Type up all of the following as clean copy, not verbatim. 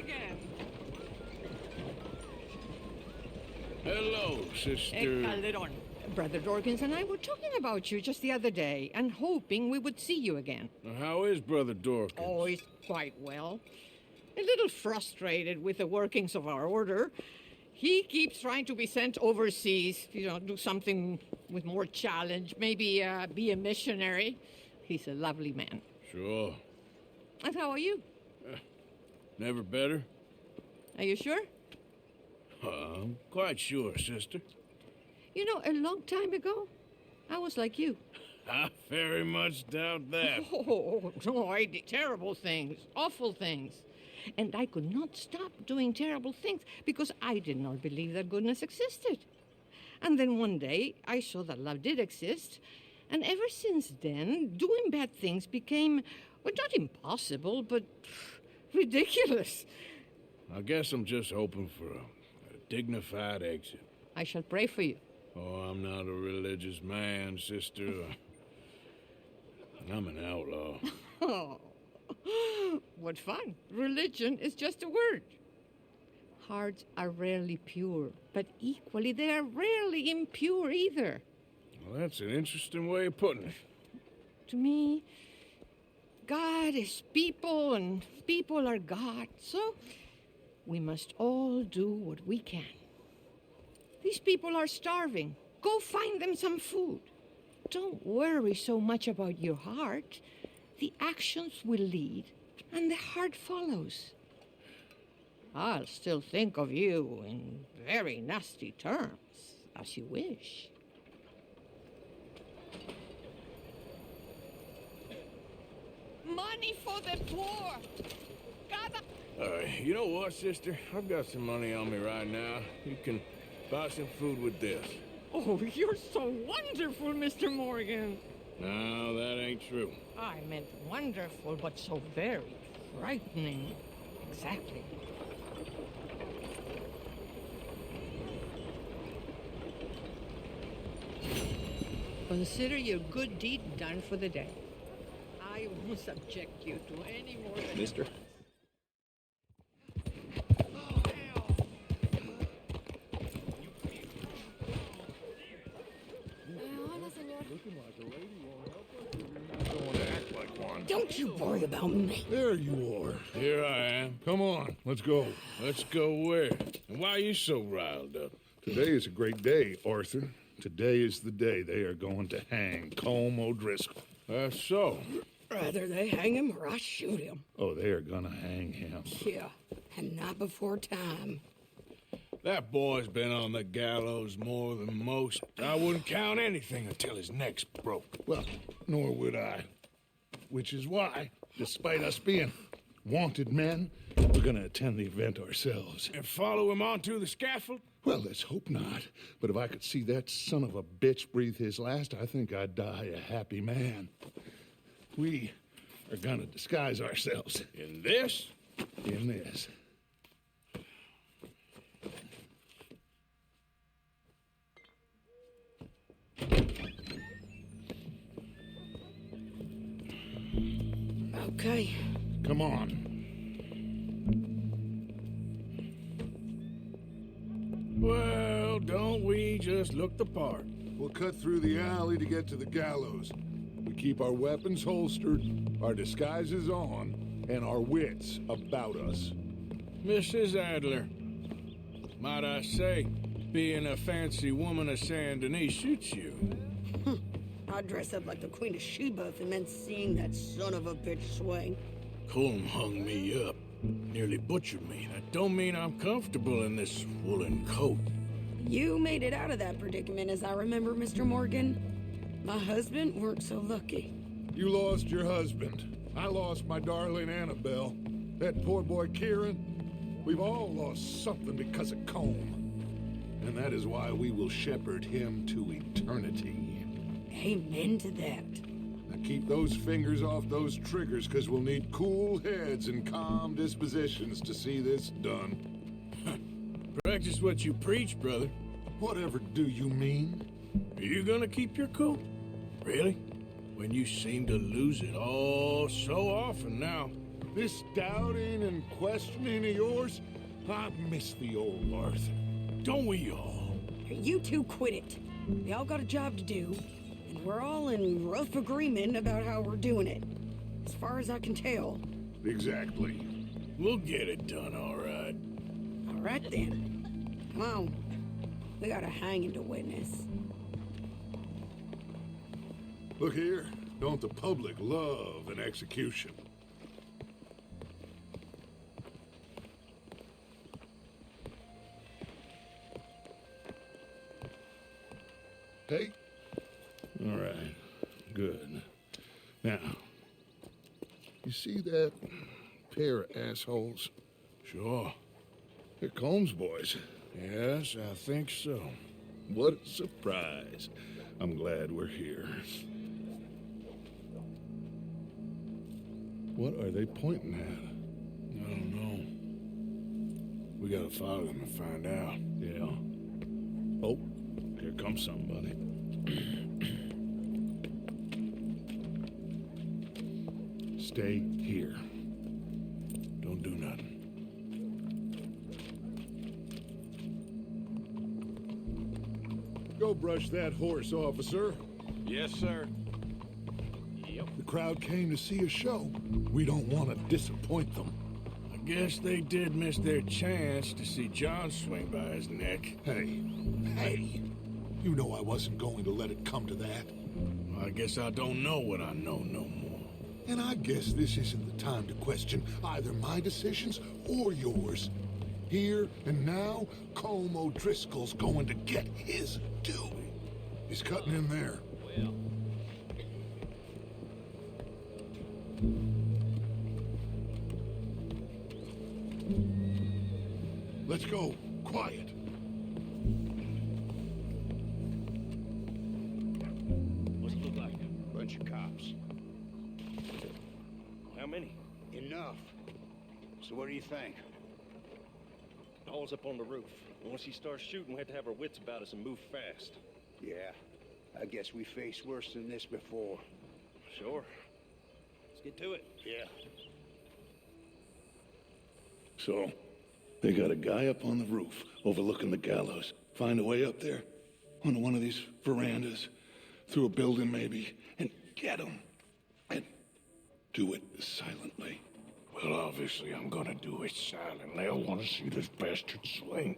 Morgan! Hello, sister. Calderon. Brother Dorkins and I were talking about you just the other day and hoping we would see you again. How is Brother Dorkins? Oh, he's quite well. A little frustrated with the workings of our order. He keeps trying to be sent overseas, do something with more challenge, maybe be a missionary. He's a lovely man. Sure. And how are you? Never better? Are you sure? I'm quite sure, sister. A long time ago, I was like you. I very much doubt that. Oh, no, I did terrible things, awful things. And I could not stop doing terrible things because I did not believe that goodness existed. And then one day, I saw that love did exist. And ever since then, doing bad things became, well, not impossible, but ridiculous. I guess I'm just hoping for a dignified exit. I shall pray for you. Oh, I'm not a religious man, sister. I'm an outlaw. Oh, what fun. Religion is just a word. Hearts are rarely pure, but equally they are rarely impure either. Well, that's an interesting way of putting it. To me, God is people and people are God, so we must all do what we can. These people are starving. Go find them some food. Don't worry so much about your heart. The actions will lead, and the heart follows. I'll still think of you in very nasty terms, as you wish. Money for the poor! You know what, sister? I've got some money on me right now. You can buy some food with this. Oh, you're so wonderful, Mr. Morgan. No, that ain't true. I meant wonderful, but so very frightening. Exactly. Consider your good deed done for the day. I won't subject you to any more than... Mister? Don't you worry about me. There you are. Here I am. Come on, let's go. Let's go where? And why are you so riled up? Today is a great day, Arthur. Today is the day they are going to hang Colm O'Driscoll. That's so. Rather they hang him or I shoot him. Oh, they are gonna hang him. Yeah, and not before time. That boy's been on the gallows more than most. I wouldn't count anything until his neck's broke. Well, nor would I. Which is why, despite us being wanted men, we're gonna attend the event ourselves. And follow him onto the scaffold? Well, let's hope not. But if I could see that son of a bitch breathe his last, I think I'd die a happy man. We are gonna disguise ourselves. In this? In this. Okay. Come on. Well, don't we just look the part? We'll cut through the alley to get to the gallows. We keep our weapons holstered, our disguises on, and our wits about us. Mrs. Adler, might I say, being a fancy woman of Saint Denis suits you. I'd dress up like the Queen of Sheba if it meant seeing that son of a bitch swing. Colm hung me up, nearly butchered me. That don't mean I'm comfortable in this woolen coat. You made it out of that predicament, as I remember, Mr. Morgan. My husband weren't so lucky. You lost your husband. I lost my darling Annabelle. That poor boy Kieran. We've all lost something because of Colm. And that is why we will shepherd him to eternity. Amen to that. Now keep those fingers off those triggers, because we'll need cool heads and calm dispositions to see this done. Practice what you preach, brother. Whatever do you mean? Are you gonna keep your cool? Really? When you seem to lose it all so often now. This doubting and questioning of yours, I miss the old Arthur. Don't we all? Hey, you two quit it. We all got a job to do, and we're all in rough agreement about how we're doing it. As far as I can tell. Exactly. We'll get it done, all right. All right then. Come on. We got a hanging to witness. Look here, don't the public love an execution? Hey? All right, good. Now, you see that pair of assholes? Sure. They're Combs boys. Yes, I think so. What a surprise. I'm glad we're here. What are they pointing at? I don't know. We gotta follow them and find out. Yeah. Oh, here comes somebody. Stay here. Don't do nothing. Go brush that horse, officer. Yes, sir. The crowd came to see a show. We don't want to disappoint them. I guess they did miss their chance to see John swing by his neck. Hey, you know I wasn't going to let it come to that. I guess I don't know what I know no more. And I guess this isn't the time to question either my decisions or yours. Here and now, Colm O'Driscoll's going to get his due. He's cutting in there. Let's go. Quiet. What's it look like? Bunch of cops. How many? Enough. So what do you think? All's up on the roof. Once he starts shooting, we have to have our wits about us and move fast. Yeah, I guess we faced worse than this before. Sure. Let's get to it. Yeah. So, they got a guy up on the roof overlooking the gallows. Find a way up there, onto one of these verandas, through a building maybe, and get him. And do it silently. Well, obviously I'm gonna do it silently. I want to see this bastard swing.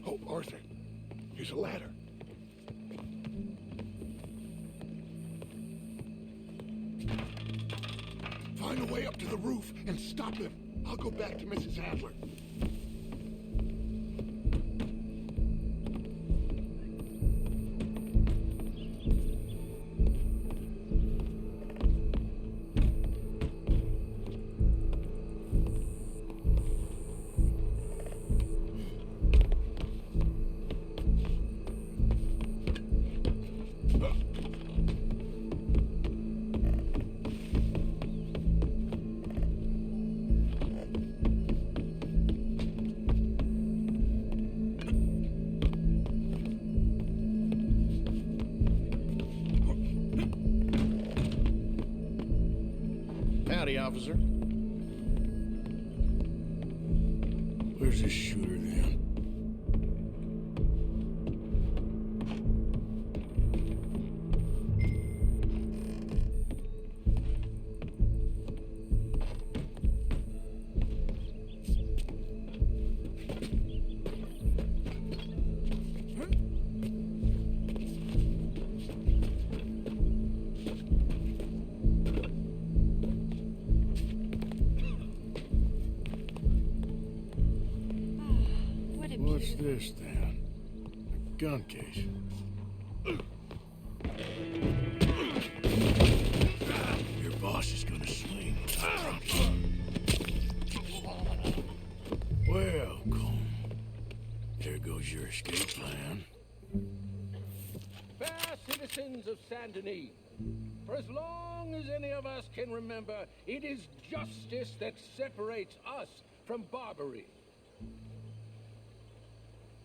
Oh, Arthur. Here's a ladder. Find a way up to the roof and stop him. I'll go back to Mrs. Adler. Howdy, officer. Where's this shooter then? What's this then? A gun case. Your boss is gonna swing. Well, Colm, there goes your escape plan. Fair citizens of Saint Denis, for as long as any of us can remember, it is justice that separates us from Barbary.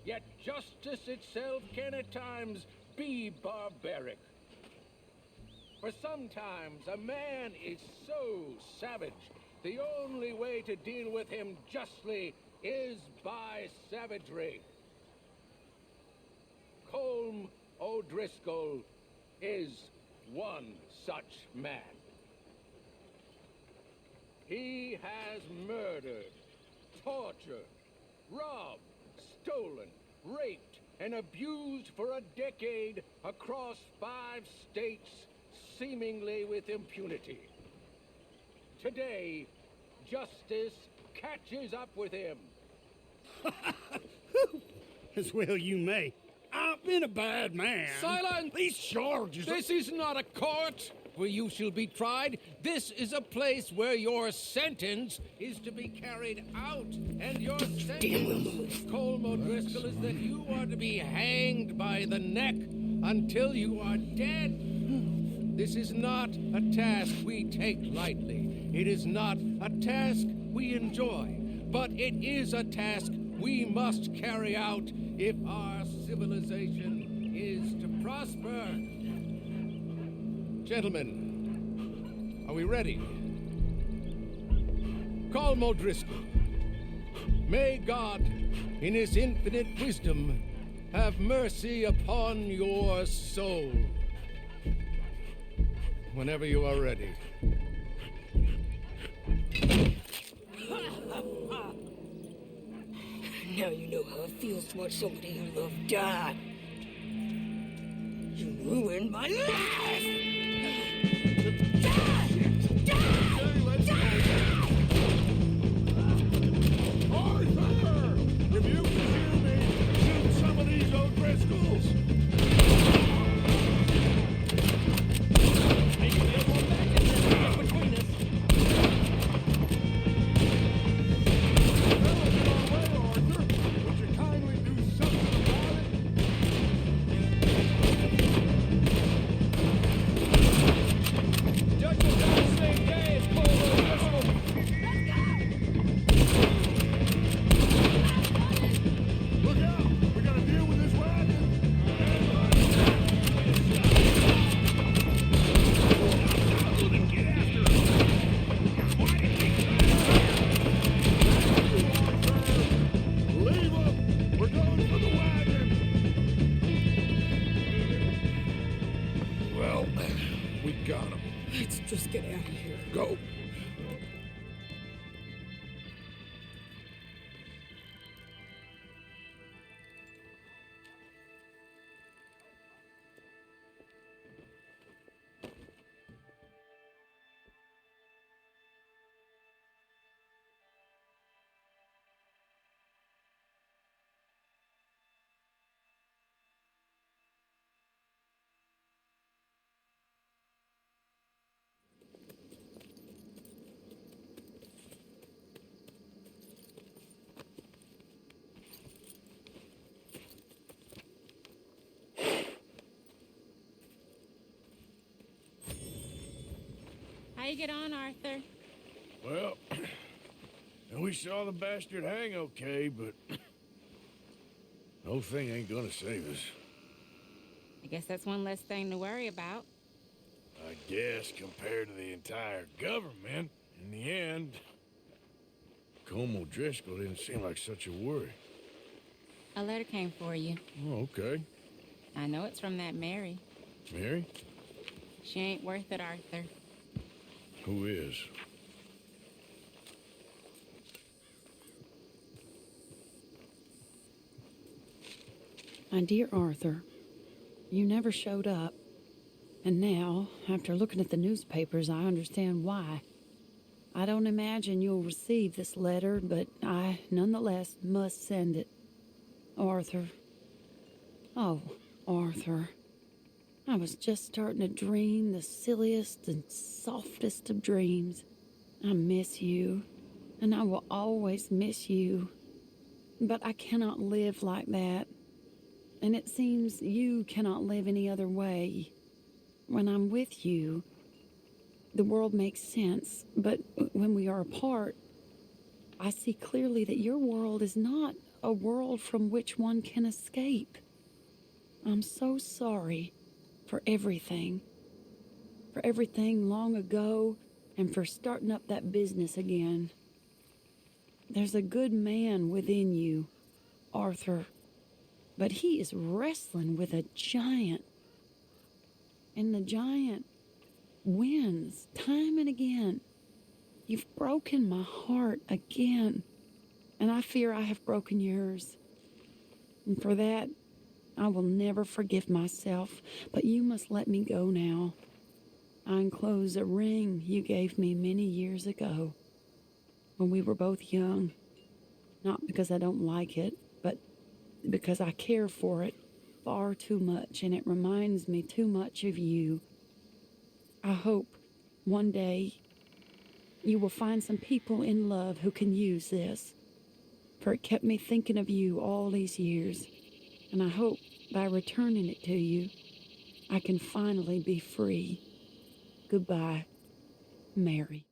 yet justice itself can at times be barbaric. For sometimes a man is so savage, the only way to deal with him justly is by savagery. Colm O'Driscoll is one such man. He has murdered, tortured, robbed, stolen, raped, and abused for a decade across 5 states, seemingly with impunity. Today, justice catches up with him. As well you may. I've been a bad man. Silence! These charges... This is not a court where you shall be tried. This is a place where your sentence is to be carried out. And your sentence, Colm O'Driscoll, is that you are to be hanged by the neck until you are dead. This is not a task we take lightly. It is not a task we enjoy. But it is a task we must carry out if our civilization is to prosper. Gentlemen, are we ready? Colm O'Driscoll, may God, in his infinite wisdom, have mercy upon your soul. Whenever you are ready. Now you know how it feels to watch somebody you love die. You ruined my life! Arthur! If you can hear me, shoot some of these O'Driscolls! Let's just get out of here. Go. How you get on, Arthur? Well, we saw the bastard hang okay, but the whole thing ain't gonna save us. I guess that's one less thing to worry about. I guess compared to the entire government, in the end, Colm O'Driscoll didn't seem like such a worry. A letter came for you. Oh, okay. I know it's from that Mary. Mary? She ain't worth it, Arthur. Who is? My dear Arthur, you never showed up. And now, after looking at the newspapers, I understand why. I don't imagine you'll receive this letter, but I, nonetheless, must send it. Arthur. Oh, Arthur. I was just starting to dream the silliest and softest of dreams. I miss you, and I will always miss you. But I cannot live like that. And it seems you cannot live any other way. When I'm with you, the world makes sense. But when we are apart, I see clearly that your world is not a world from which one can escape. I'm so sorry for everything long ago, and for starting up that business again. There's a good man within you, Arthur, but he is wrestling with a giant. And the giant wins time and again. You've broken my heart again, and I fear I have broken yours. And for that, I will never forgive myself, but you must let me go now. I enclose a ring you gave me many years ago when we were both young. Not because I don't like it, but because I care for it far too much, and it reminds me too much of you. I hope one day you will find some people in love who can use this, for it kept me thinking of you all these years, and I hope by returning it to you, I can finally be free. Goodbye, Mary.